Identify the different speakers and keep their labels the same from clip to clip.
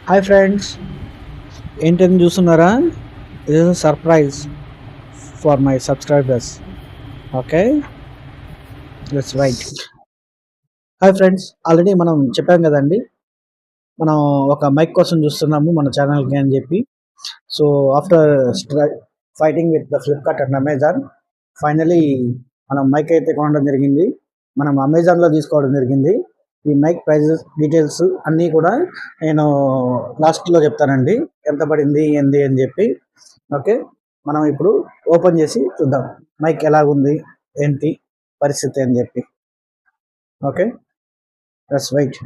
Speaker 1: Hi friends, ఏంటని చూస్తున్నారా? ఇది surprise for my subscribers. Okay, let's write. Hi friends, already మనం చెప్పాం కదండి, మనం ఒక మైక్ కోసం చూస్తున్నాము మన ఛానల్కి అని చెప్పి. So after fighting with the Flipkart and Amazon, finally మనం మైక్ అయితే కొనడం జరిగింది. మనం అమెజాన్లో తీసుకోవడం జరిగింది. ఈ మైక్ ప్రైజెస్ డీటెయిల్స్ అన్నీ కూడా నేను లాస్ట్లో చెప్తానండి, ఎంత పడింది ఏంది అని చెప్పి. ఓకే, మనం ఇప్పుడు ఓపెన్ చేసి చూద్దాం మైక్ ఎలాగుంది ఏంటి పరిస్థితి అని చెప్పి. Okay, that's right.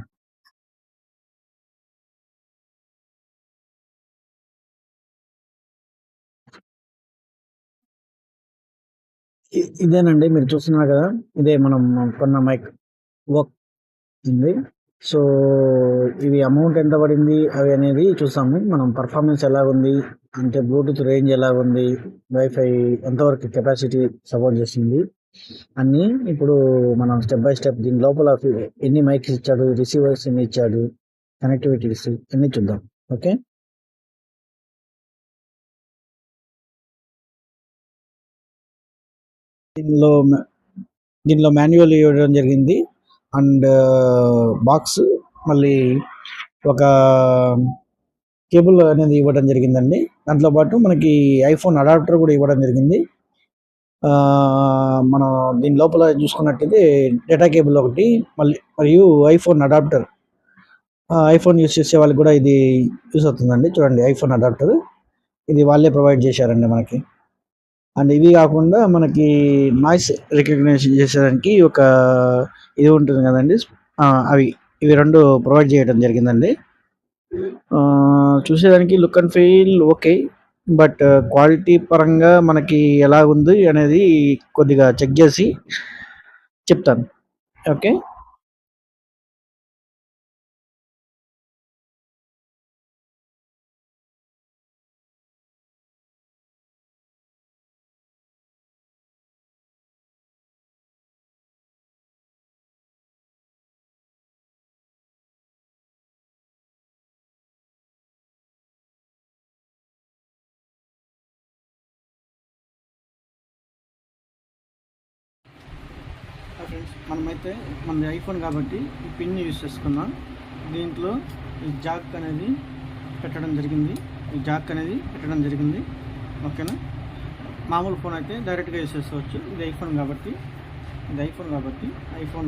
Speaker 1: ఇదేనండి మీరు చూస్తున్నారు కదా, ఇదే మనం కొన్న మైక్ వర్క్ ఉంది. సో ఇవి అమౌంట్ ఎంత పడింది అవి అనేది చూసాము. మనం పర్ఫార్మెన్స్ ఎలా ఉంది అంటే బ్లూటూత్ రేంజ్ ఎలా ఉంది, వైఫై ఎంతవరకు కెపాసిటీ సపోర్ట్ చేస్తుంది అన్నీ ఇప్పుడు మనం స్టెప్ బై స్టెప్ దీని లోపల ఎన్ని మైక్స్ ఇచ్చాడు, రిసీవర్స్ ఎన్ని ఇచ్చాడు, కనెక్టివిటీస్ అన్నీ చూద్దాం. ఓకే, దీనిలో దీనిలో మాన్యువల్ ఇవ్వడం జరిగింది అండ్ బాక్స్, మళ్ళీ ఒక కేబుల్ అనేది ఇవ్వడం జరిగిందండి. దాంట్లో పాటు మనకి ఐఫోన్ అడాప్టర్ కూడా ఇవ్వడం జరిగింది. మనం దీని లోపల చూసుకున్నట్టయితే డేటా కేబుల్ ఒకటి, మళ్ళీ మరియు ఐఫోన్ అడాప్టర్. ఐఫోన్ యూస్ చేసే వాళ్ళకి కూడా ఇది యూస్ అవుతుందండి. చూడండి, ఐఫోన్ అడాప్టర్ ఇది వాళ్ళే ప్రొవైడ్ చేశారండి మనకి. అండ్ ఇవి కాకుండా మనకి నాయిస్ రికగ్నిషన్ చేసేదానికి ఒక ఇది ఉంటుంది కదండి, అవి ఇవి రెండు ప్రొవైడ్ చేయడం జరిగిందండి. చూసేదానికి look and feel okay, but quality పరంగా మనకి ఎలా ఉంది అనేది కొద్దిగా చెక్ చేసి చెప్తాను. ఓకే, ఫ్రెండ్స్ మనమైతే మనది ఐఫోన్ కాబట్టి ఈ పిన్ యూస్ చేసుకున్నాం. దీంట్లో ఈ జాక్ అనేది పెట్టడం జరిగింది. ఓకేనా, మామూలు ఫోన్ అయితే డైరెక్ట్గా యూస్ చేసుకోవచ్చు. ఇది ఐఫోన్ కాబట్టి ఐఫోన్